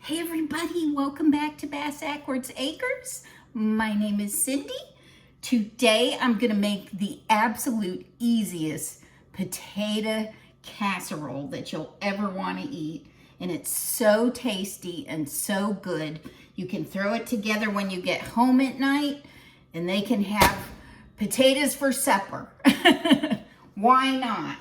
Hey everybody, welcome back to Bass Ackwards Acres. My name is Cindy. Today I'm gonna make the absolute easiest potato casserole that you'll ever wanna eat. And it's so tasty and so good. You can throw it together when you get home at night and they can have potatoes for supper. Why not?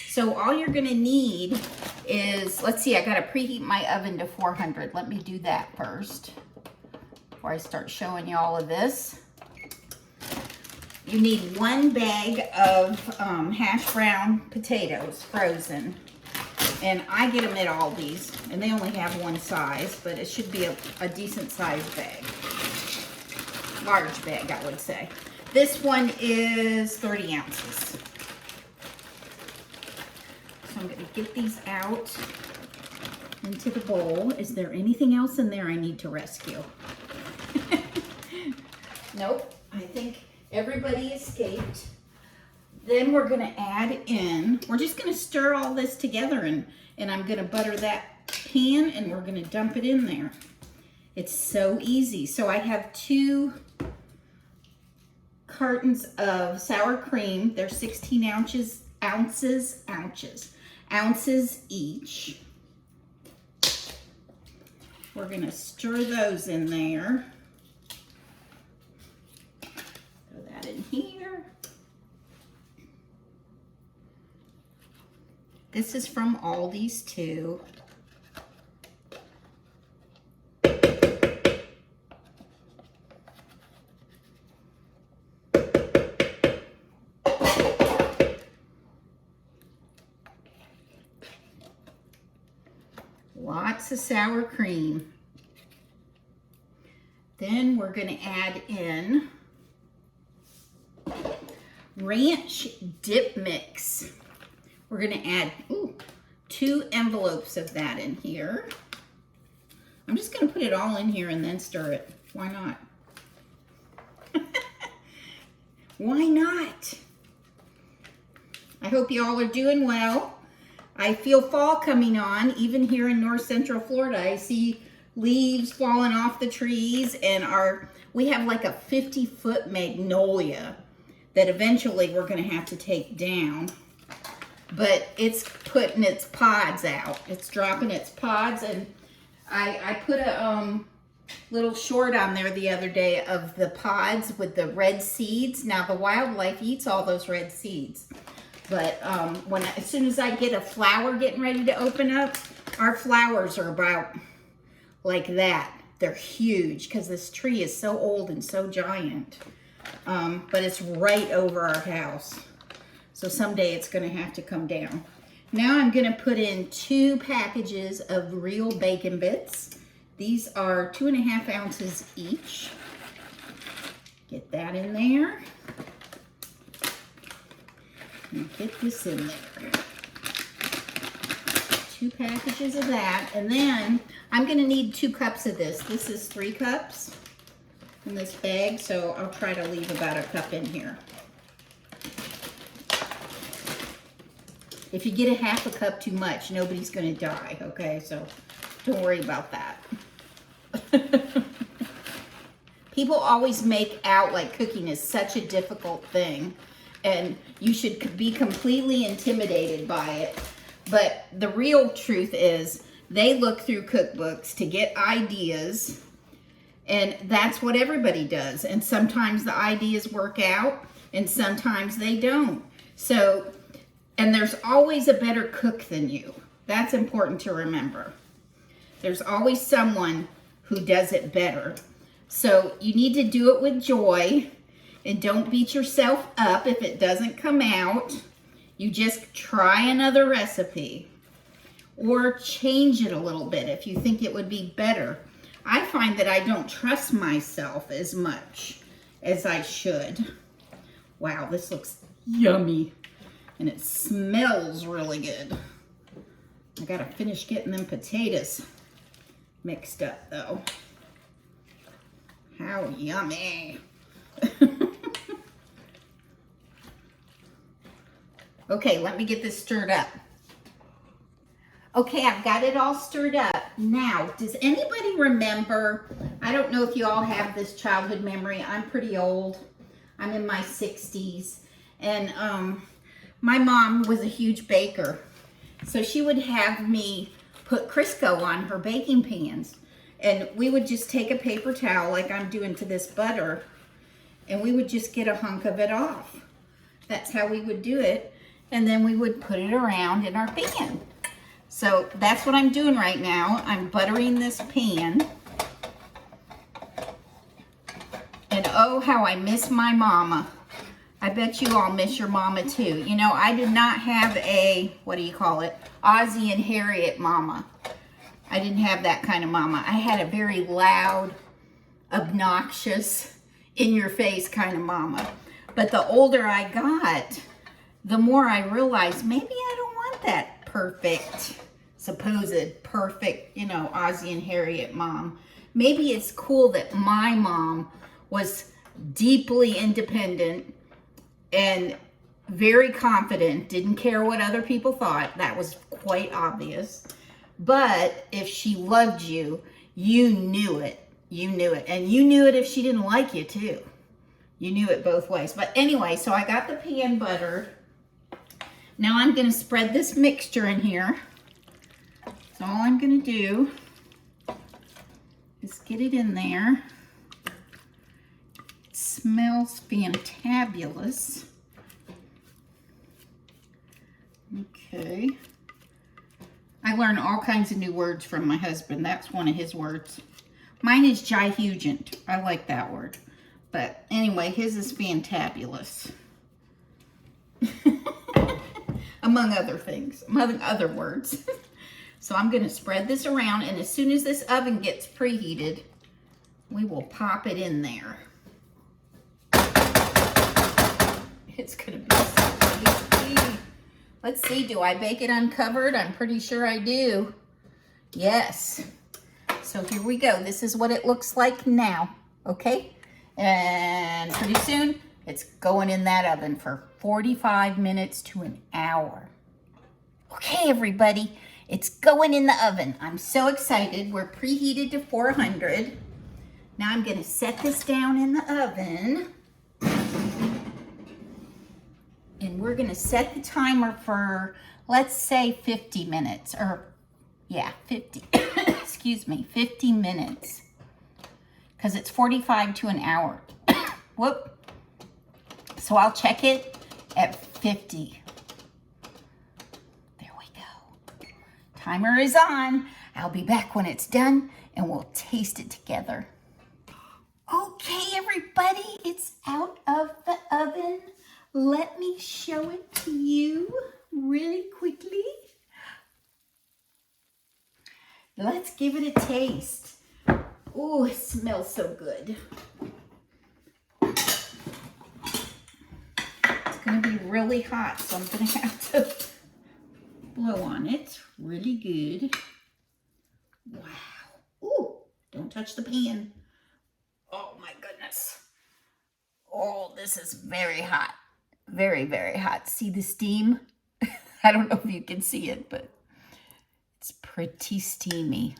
So all you're gonna need is, let's see, I gotta preheat my oven to 400. Let me do that first before I start showing you all of this. You need 1 bag of hash brown potatoes, frozen. And I get them at Aldi's, and they only have one size, but it should be a decent sized bag. Large bag, I would say. This one is 30 ounces. So I'm going to get these out into the bowl. Is there anything else in there I need to rescue? Nope, I think everybody escaped. Then we're going to add in, we're just going to stir all this together and I'm going to butter that pan and we're going to dump it in there. It's so easy. So I have 2 cartons of sour cream. They're 16 ounces each. We're gonna stir those in there. Throw that in here. This is from Aldi's too. Lots of sour cream. Then we're going to add in ranch dip mix. We're going to add 2 envelopes of that in here. I'm just going to put it all in here and then stir it. Why not? Why not? I hope you all are doing well. I feel fall coming on. Even here in north central Florida, I see leaves falling off the trees, and we have like a 50-foot magnolia that eventually we're going to have to take down. But it's putting its pods out. It's dropping its pods, and I put a little short on there the other day of the pods with the red seeds. Now the wildlife eats all those red seeds. But as soon as I get a flower getting ready to open up, our flowers are about like that. They're huge because this tree is so old and so giant. But it's right over our house. So someday it's going to have to come down. Now I'm going to put in 2 packages of real bacon bits. These are 2.5 ounces each. Get that in there. And get this in there. 2 packages of that. And then I'm going to need 2 cups of this. This is 3 cups in this bag, so I'll try to leave about a cup in here. If you get a 1/2 cup too much, nobody's going to die, okay? So don't worry about that. People always make out like cooking is such a difficult thing, and you should be completely intimidated by it. But the real truth is they look through cookbooks to get ideas, and that's what everybody does. And sometimes the ideas work out and sometimes they don't. So, and there's always a better cook than you. That's important to remember. There's always someone who does it better. So you need to do it with joy. And don't beat yourself up if it doesn't come out. You just try another recipe. Or change it a little bit if you think it would be better. I find that I don't trust myself as much as I should. Wow, this looks yummy. And it smells really good. I gotta finish getting them potatoes mixed up though. How yummy. Okay, let me get this stirred up. Okay, I've got it all stirred up. Now, does anybody remember, I don't know if you all have this childhood memory. I'm pretty old. I'm in my 60s. And my mom was a huge baker. So she would have me put Crisco on her baking pans. And we would just take a paper towel like I'm doing to this butter, and we would just get a hunk of it off. That's how we would do it. And then we would put it around in our pan. So that's what I'm doing right now. I'm buttering this pan. And oh, how I miss my mama. I bet you all miss your mama too. You know, I did not have a, what do you call it? Ozzie and Harriet mama. I didn't have that kind of mama. I had a very loud, obnoxious, in-your-face kind of mama. But the older I got, the more I realized maybe I don't want that perfect, supposed perfect, you know, Ozzie and Harriet mom. Maybe it's cool that my mom was deeply independent and very confident, didn't care what other people thought. That was quite obvious. But if she loved you, you knew it. You knew it. And you knew it if she didn't like you too. You knew it both ways. But anyway, so I got the pan buttered. Now I'm going to spread this mixture in here. So all I'm going to do is get it in there. It smells fantabulous. Okay. I learn all kinds of new words from my husband. That's one of his words. Mine is jihugent. I like that word. But anyway, his is fantabulous. Among other things, among other words. So I'm going to spread this around, and as soon as this oven gets preheated, we will pop it in there. It's going to be so tasty. Let's see, do I bake it uncovered? I'm pretty sure I do. Yes. So here we go. This is what it looks like now, okay? And pretty soon, it's going in that oven for 45 minutes to an hour. Okay, everybody, it's going in the oven. I'm so excited. We're preheated to 400. Now I'm going to set this down in the oven. And we're going to set the timer for, let's say, 50 minutes. Or, yeah, 50. Excuse me, 50 minutes. Because it's 45 to an hour. Whoop. So I'll check it at 50. There we go. Timer is on. I'll be back when it's done, and we'll taste it together. Okay, everybody, it's out of the oven. Let me show it to you really quickly. Let's give it a taste. Oh, it smells so good. It's going to be really hot, so I'm going to have to blow on it really good. Wow. Ooh, don't touch the pan. Oh my goodness. Oh, this is very hot. Very, very hot. See the steam? I don't know if you can see it, but it's pretty steamy.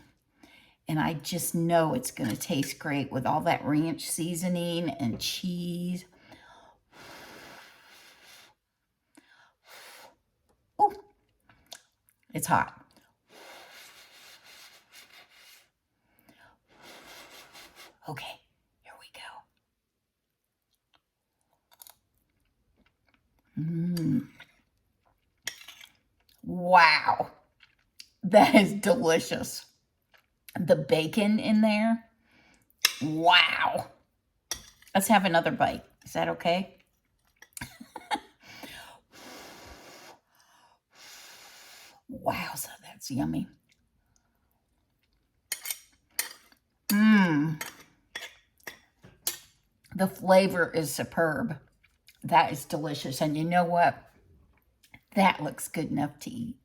And I just know it's going to taste great with all that ranch seasoning and cheese. Oh, it's hot. Okay, here we go. Wow, that is delicious. The bacon in there, wow. Let's have another bite. Is that okay? Wow, so that's yummy. The flavor is superb. That is delicious. And you know what? That looks good enough to eat.